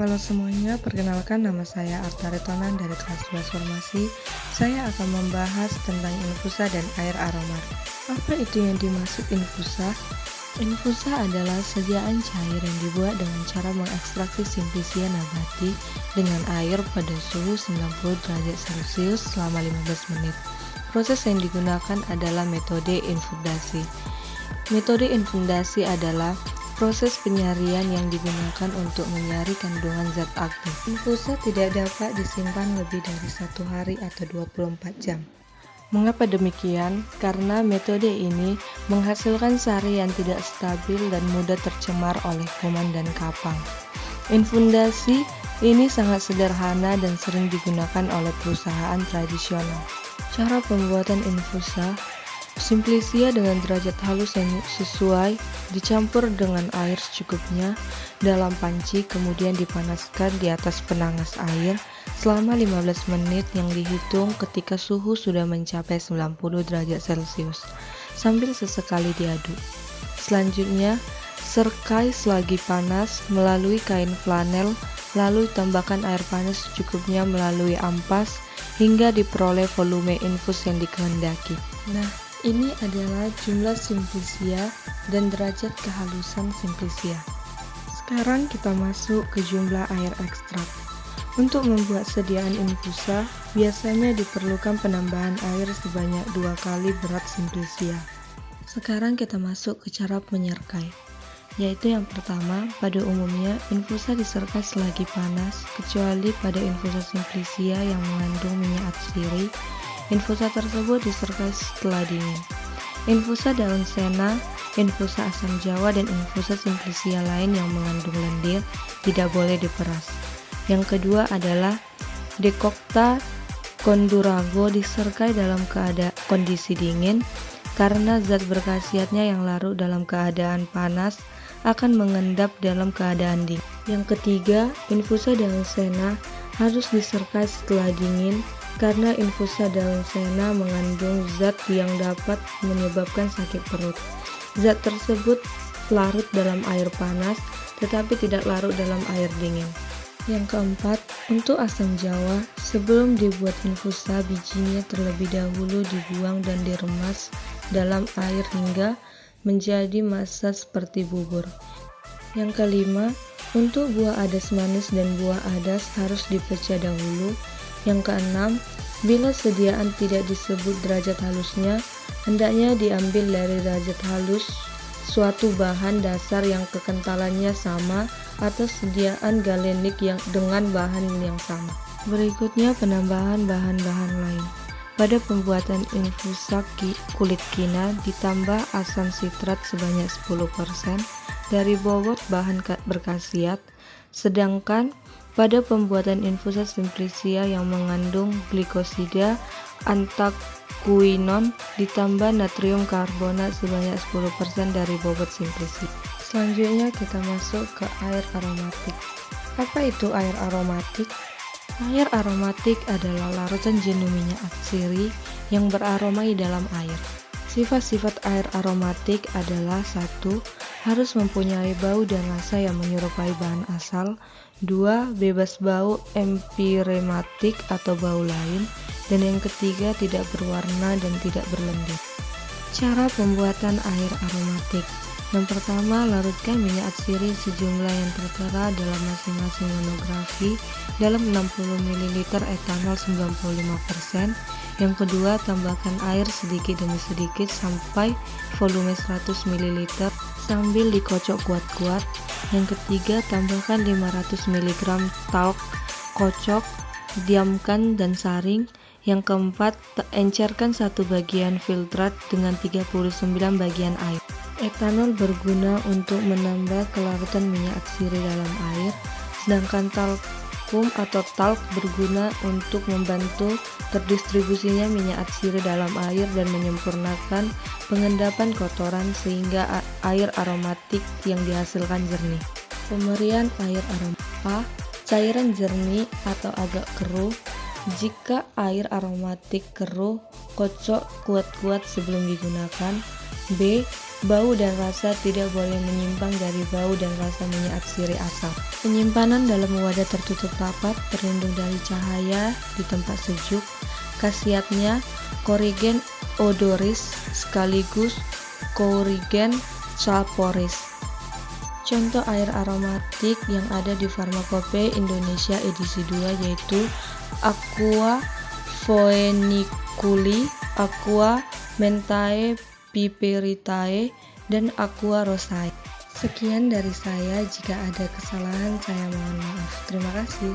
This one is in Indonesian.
Halo semuanya, perkenalkan nama saya Arta Retonan dari kelas 12 Farmasi. Saya akan membahas tentang infusa dan air aromat. Apa itu yang dimaksud infusa? Infusa adalah sediaan cair yang dibuat dengan cara mengekstraksi simplicia nabati dengan air pada suhu 90 derajat Celcius selama 15 menit. Proses yang digunakan adalah metode infundasi. Metode infundasi adalah proses penyarian yang digunakan untuk menyari kandungan zat aktif. Infusa tidak dapat disimpan lebih dari 1 hari atau 24 jam. Mengapa demikian? Karena metode ini menghasilkan sari yang tidak stabil dan mudah tercemar oleh kuman dan kapang. Infundasi ini sangat sederhana dan sering digunakan oleh perusahaan tradisional. Cara pembuatan infusa: simplicia dengan derajat halus yang sesuai dicampur dengan air secukupnya dalam panci, kemudian dipanaskan di atas penangas air selama 15 menit yang dihitung ketika suhu sudah mencapai 90 derajat Celcius sambil sesekali diaduk. Selanjutnya, serkai selagi panas melalui kain flanel, lalu tambahkan air panas secukupnya melalui ampas hingga diperoleh volume infus yang dikehendaki. Nah, ini adalah jumlah simplicia dan derajat kehalusan simplicia. Sekarang kita masuk ke jumlah air ekstrak. Untuk membuat sediaan infusa, biasanya diperlukan penambahan air sebanyak 2 kali berat simplicia. Sekarang kita masuk ke cara menyerkai, yaitu yang pertama, pada umumnya infusa diserkai selagi panas, kecuali pada infusa simplicia yang mengandung minyak atsiri. Infusa tersebut diserkai setelah dingin. Infusa daun sena, infusa asam jawa, dan infusa simplicia lain yang mengandung lendir tidak boleh diperas. Yang kedua adalah decocta condurago, diserkai dalam kondisi dingin karena zat berkhasiatnya yang larut dalam keadaan panas akan mengendap dalam keadaan dingin. Yang ketiga, infusa daun sena harus diserkai setelah dingin karena infusa daun sena mengandung zat yang dapat menyebabkan sakit perut. Zat tersebut larut dalam air panas tetapi tidak larut dalam air dingin. Yang keempat, untuk asam jawa, sebelum dibuat infusa, bijinya terlebih dahulu dibuang dan diremas dalam air hingga menjadi massa seperti bubur. Yang kelima, untuk buah adas manis dan buah adas harus dipecah dahulu. Yang keenam, bila sediaan tidak disebut derajat halusnya, hendaknya diambil dari derajat halus suatu bahan dasar yang kekentalannya sama atau sediaan galenik yang dengan bahan yang sama. Berikutnya penambahan bahan-bahan lain. Pada pembuatan infusa kulit kina ditambah asam sitrat sebanyak 10% dari bobot bahan berkhasiat, sedangkan pada pembuatan infusa simplicia yang mengandung glikosida antakuinon ditambah natrium karbonat sebanyak 10% dari bobot simplicia. Selanjutnya kita masuk ke air aromatik. Apa itu air aromatik? Air aromatik adalah larutan jenuh minyak atsiri yang beraroma di dalam air. Sifat-sifat air aromatik adalah 1. Harus mempunyai bau dan rasa yang menyerupai bahan asal. 2. Bebas bau empirematik atau bau lain. Dan yang ketiga, tidak berwarna dan tidak berlendir. Cara pembuatan air aromatik. Yang pertama, larutkan minyak atsiri sejumlah yang tertera dalam masing-masing monografi dalam 60 ml etanol 95%. Yang kedua, tambahkan air sedikit demi sedikit sampai volume 100 ml sambil dikocok kuat-kuat. Yang ketiga, tambahkan 500 mg talk, kocok, diamkan dan saring. Yang keempat, encerkan 1 bagian filtrat dengan 39 bagian air. Etanol berguna untuk menambah kelarutan minyak atsiri dalam air, sedangkan talkum atau talk berguna untuk membantu terdistribusinya minyak atsiri dalam air dan menyempurnakan pengendapan kotoran sehingga air aromatik yang dihasilkan jernih. Pemberian air aromatik: cairan jernih atau agak keruh. Jika air aromatik keruh, kocok kuat-kuat sebelum digunakan. B. Bau dan rasa tidak boleh menyimpang dari bau dan rasa minyak sirih asam. Penyimpanan dalam wadah tertutup rapat, terlindung dari cahaya di tempat sejuk. Khasiatnya, Corygen odoris sekaligus Corygen sulphuris. Contoh air aromatik yang ada di Pharmacopoeia Indonesia edisi 2 yaitu Aqua Phoeniculi, Aqua Menthae Piperitae, dan Aqua Rosae. Sekian dari saya, jika ada kesalahan saya mohon maaf. Terima kasih.